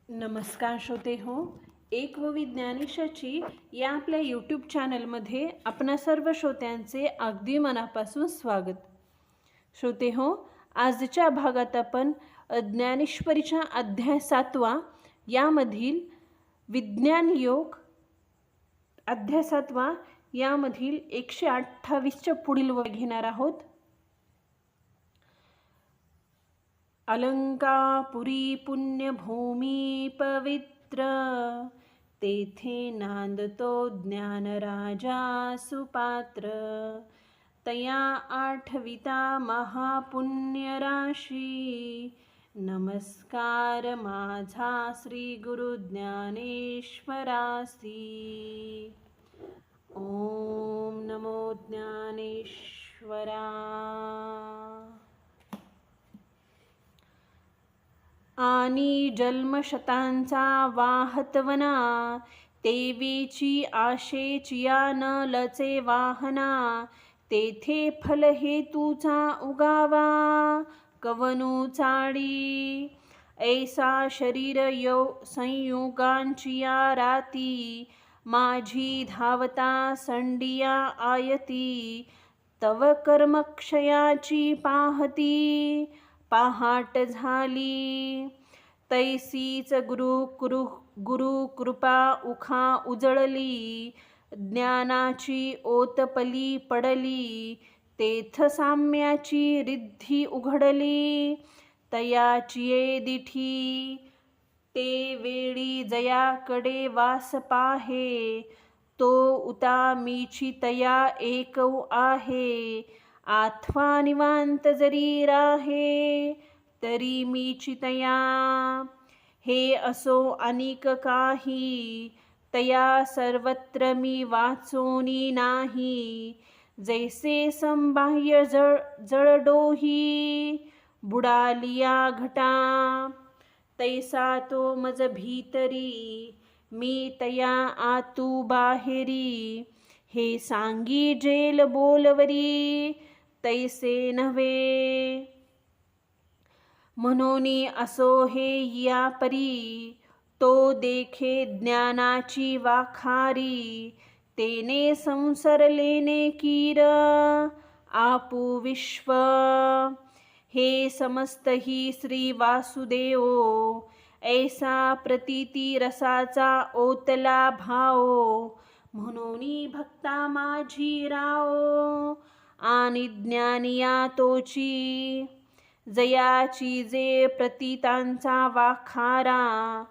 नमस्कार श्रोते हो. एक व विज्ञानिशाची या आपल्या यूट्यूब चॅनलमध्ये आपणा सर्व श्रोत्यांचे अगदी मनापासून स्वागत. श्रोते हो, आजच्या भागात आपण ज्ञानेश्वरीच्या अध्याय 7 यामधील विज्ञान योग अध्याय 7 यामधील 128च्या पुढील वर घेणार आहोत. अलंकापुरी पुण्यभूमी पवित्र, तेथे नांदतो ज्ञानराजा सुपात्र. तया आठविता महापुण्य राशी, नमस्कार माझा श्री गुरु ज्ञानेश्वरासी. ओम नमो ज्ञानेश्वरा. आणि जन्मशतांचा वाहतवना, तेवीची आशेचिया न लचे वाहना. तेथे फल हेतूचा उगावा, कवनु चाडी. ऐसा शरीर संयुगांचिया राती, माझी धावता संडिया आयती. तव कर्मक्षयाची पाहती, पहाट झाली. तैसीच गुरु कृपा उखा उजळली. ज्ञानाची ओतपली पडली, तेथ साम्याची रिद्धी उघडली. तयाचिये दिठी, ते वेळी जयाकडे वास पाहे. तो उता मीची तया एकव आहे. आथवा निवांत जरी राहे, तरी मीची तया. हे असो अनिक काही, तया सर्वत्र मी वाचोनी नाही. जैसे संबाह्य जळडोही, बुडालिया घटा. तैसा तो मज भीतरी, मी तया आतू बाहेरी. हे सांगी जेल बोलवरी, तैसे नव्हे. म्हणोनी असो हे या परी, तो देखे ज्ञानाची वाखारी. तेने संसरलेने कीर, आपू विश्व. हे समस्त ही श्री वासुदेव, ऐसा प्रतीती रसाचा ओतला भाव. म्हणोनी भक्ता माझी राव, आणि ज्ञानिया तोची. जयाची जे प्रतीतांचा वाखारा,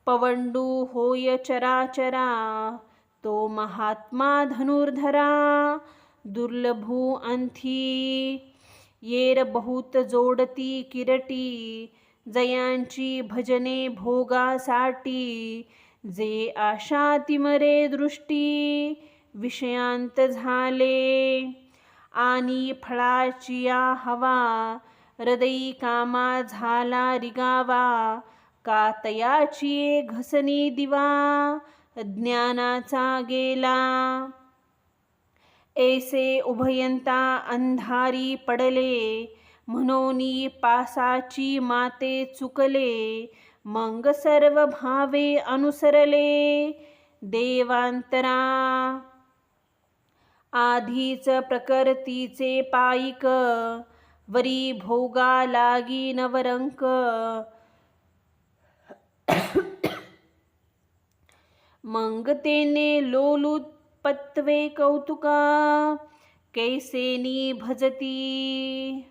पवंडू होय चराचरा. तो महात्मा धनुर्धरा, दुर्लभू अंथी. येर बहुत जोडती किरटी, जयांची भजने भोगासाठी. जे आशा तिमरे दृष्टी, विषयांत झाले. आणि फळाचिया हवा, हृदयी कामा झाला रिगावा. का तयाची घसनी दिवा, ज्ञानाचा गेला. ऐसे उभयंता अंधारी पडले, म्हणोनी पासाची माते चुकले. मग सर्व भावे अनुसरले, देवांतरा. आधीच प्रकृतीचे पाईक, वरी भोगा लागी नवरंक. मग तेने लोलुपत्वे कौतुका, कैसेनी भजती.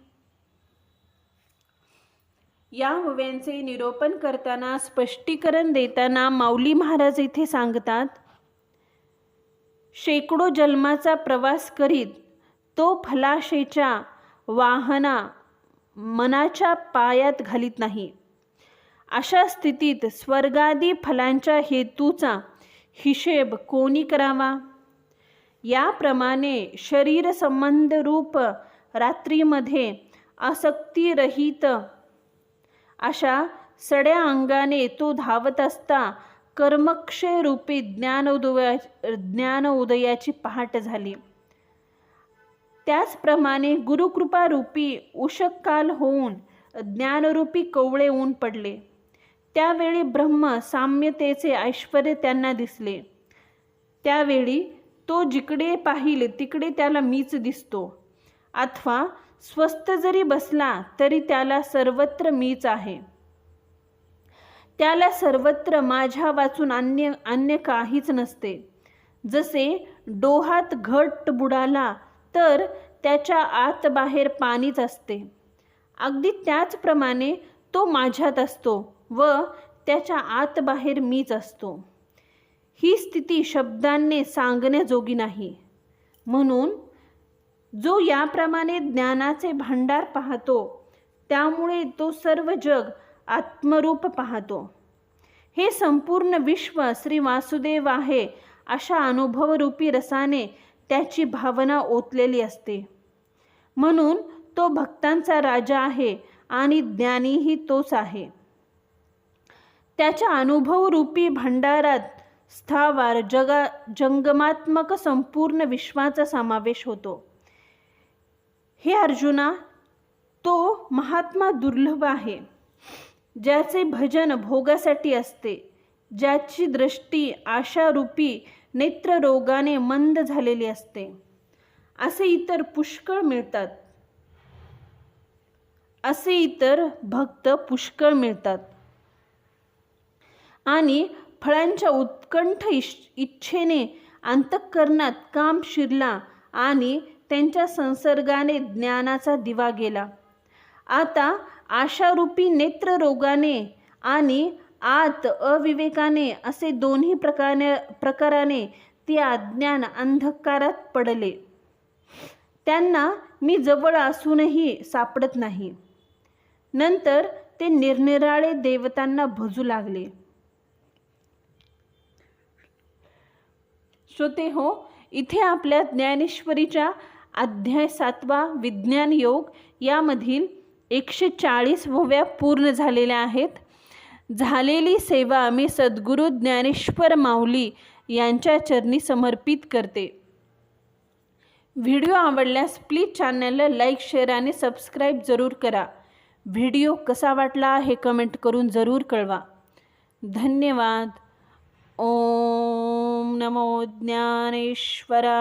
या ओव्यांचे निरूपण करताना, स्पष्टीकरण देताना माऊली महाराज इथे सांगतात, शेकडो जन्माचा प्रवास करीत तो फलाशेच्या वाहना मनाच्या पायात घालीत नाही. अशा स्थितीत स्वर्गादी फलांच्या हेतूचा हिशेब कोणी करावा. याप्रमाणे शरीर संबंध रूप रात्रीमध्ये आसक्तीरहित अशा सड्या अंगाने तो धावत असता, कर्मक्षय रूपी ज्ञान उदयाची पहाट झाली. त्याचप्रमाणे गुरुकृपा रूपी उषक काल होऊन ज्ञानरूपी कवळे ऊन पडले. त्यावेळी ब्रह्म साम्यतेचे ऐश्वर्य त्यांना दिसले. त्यावेळी तो जिकडे पाहिले तिकडे त्याला मीच दिसतो, अथवा स्वस्थ जरी बसला तरी त्याला सर्वत्र मीच आहे. त्याला सर्वत्र माझ्या वाचून अन्य काहीच नसते. जसे डोहात घट बुडाला तर त्याच्या आत बाहेर पाणीच असते, अगदी त्याचप्रमाणे तो माझ्यात असतो व त्याच्या आत बाहेर मीच असतो. ही स्थिती शब्दांनी सांगण्याजोगी नाही. म्हणून जो याप्रमाणे ज्ञानाचे भांडार पाहतो त्यामुळे तो सर्व जग आत्मरूप पाहतो. हे संपूर्ण विश्व श्री वासुदेव आहे अशा अनुभवरूपी रसाने त्याची भावना ओतलेली असते. म्हणून तो भक्तांचा राजा आहे आणि ज्ञानीही तोच आहे. त्याच्या अनुभवरूपी भंडारात स्थावर जंगमात्मक संपूर्ण विश्वाचा समावेश होतो. हे अर्जुना, तो महात्मा दुर्लभ आहे, ज्याचे भजन भोगासाठी असते, ज्याची दृष्टी आशारूपी नेत्ररोगाने मंद झालेली असते. असे इतर भक्त पुष्कळ मिळतात आणि फळांच्या उत्कंठ इच्छेने अंतःकरणात काम शिरला आणि त्यांच्या संसर्गाने ज्ञानाचा दिवा गेला. आता आशारूपी नेत्ररोगाने आणि आत अविवेकाने असे दोन्ही प्रकाराने ते अज्ञान अंधकारात पडले. त्यांना मी जवळ असूनही सापडत नाही. नंतर ते निरनिराळे देवतांना भजू लागले. श्रोते हो, इथे आपल्या ज्ञानेश्वरीच्या अध्याय 7 विज्ञान योग यामधील 140व्या पूर्ण झालेल्या आहेत. झालेली सेवा मी सद्गुरू ज्ञानेश्वर माऊली यांच्या चरणी समर्पित करते. व्हिडिओ आवडल्यास प्लीज चॅनलला लाईक, शेअर आणि सबस्क्राईब जरूर करा. व्हिडिओ कसा वाटला हे कमेंट करून जरूर कळवा. धन्यवाद. ओम नमो ज्ञानेश्वरा.